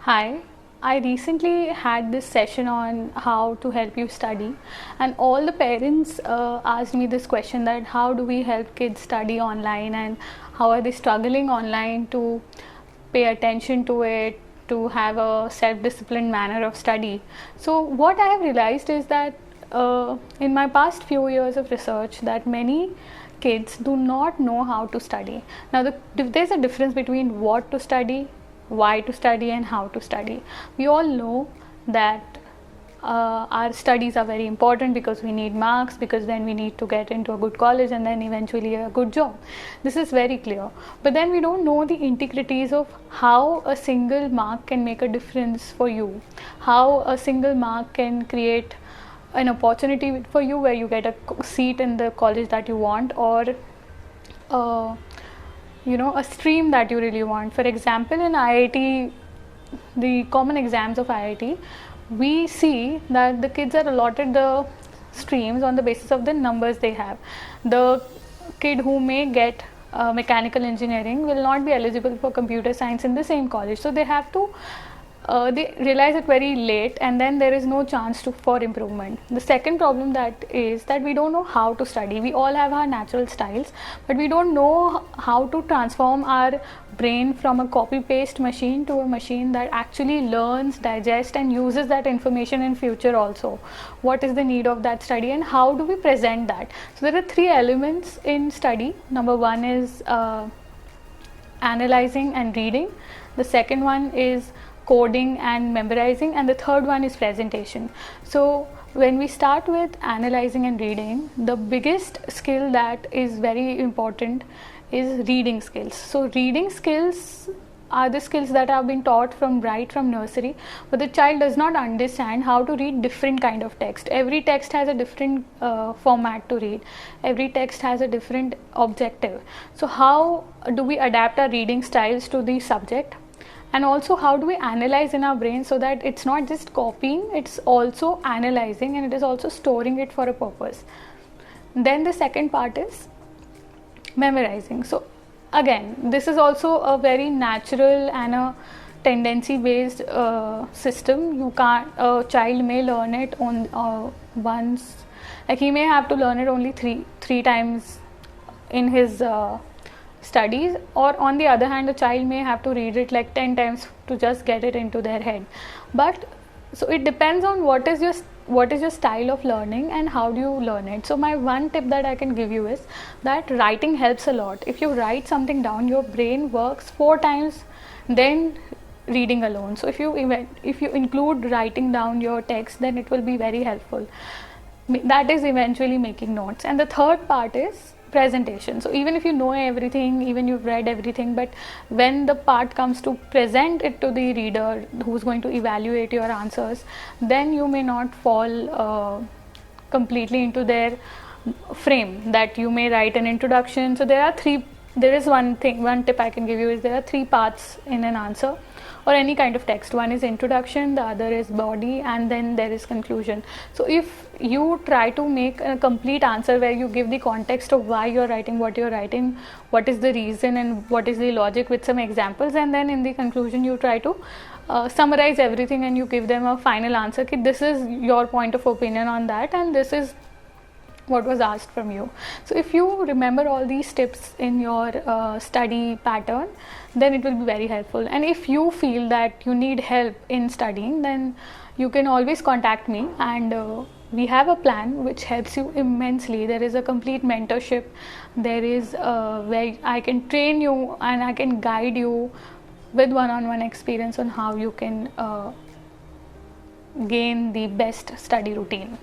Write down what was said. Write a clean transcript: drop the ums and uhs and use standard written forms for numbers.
Hi, I recently had this session on how to help you study, and all the parents asked me this question, that how do we help kids study online and how are they struggling online to pay attention to it, to have a self-disciplined manner of study. So what I have realized is that in my past few years of research, that many kids do not know how to study. Now there's a difference between what to study, why to study, and how to study. We all know that our studies are very important because we need marks, because then we need to get into a good college and then eventually a good job. This is very clear. But then we don't know the intricacies of how a single mark can make a difference for you, how a single mark can create an opportunity for you where you get a seat in the college that you want, or a stream that you really want. For example, in IIT, the common exams of IIT, we see that the kids are allotted the streams on the basis of the numbers they have. The kid who may get mechanical engineering will not be eligible for computer science in the same college, so they have to they realize it very late, and then there is no chance for improvement. The second problem that is that we don't know how to study. We all have our natural styles, but we don't know how to transform our brain from a copy paste machine to a machine that actually learns, digests, and uses that information in future also. What is the need of that study, and how do we present that? So there are three elements in study. Number one is analyzing and reading. The second one is coding and memorizing, and the third one is presentation. So when we start with analyzing and reading, the biggest skill that is very important is reading skills. So reading skills are the skills that have been taught from nursery, but the child does not understand how to read different kind of text. Every text has a different format to read. Every text has a different objective. So how do we adapt our reading styles to the subject? And also, how do we analyze in our brain so that it's not just copying, it's also analyzing, and it is also storing it for a purpose. Then the second part is memorizing. So again, this is also a very natural and a tendency based system. You can't, a child may learn it on once, like he may have to learn it only three times in his studies, or on the other hand, a child may have to read it like 10 times to just get it into their head. But so it depends on what is your style of learning and how do you learn it. So my one tip that I can give you is that writing helps a lot. If you write something down, your brain works 4 times than reading alone. So if you include writing down your text, then it will be very helpful. That is eventually making notes. And the third part is presentation. So even if you know everything, even you've read everything, but when the part comes to present it to the reader who's going to evaluate your answers, then you may not fall completely into their frame, that you may write an introduction. So there is one tip I can give you is there are 3 parts in an answer or any kind of text. One is introduction, the other is body, and then there is conclusion. So if you try to make a complete answer where you give the context of why you're writing what you're writing, what is the reason and what is the logic with some examples, and then in the conclusion you try to summarize everything and you give them a final answer. This is your point of opinion on that, and this is what was asked from you. So if you remember all these tips in your study pattern, then it will be very helpful. And if you feel that you need help in studying, then you can always contact me, and we have a plan which helps you immensely. There is a complete mentorship. There is where I can train you and I can guide you with one-on-one experience on how you can gain the best study routine.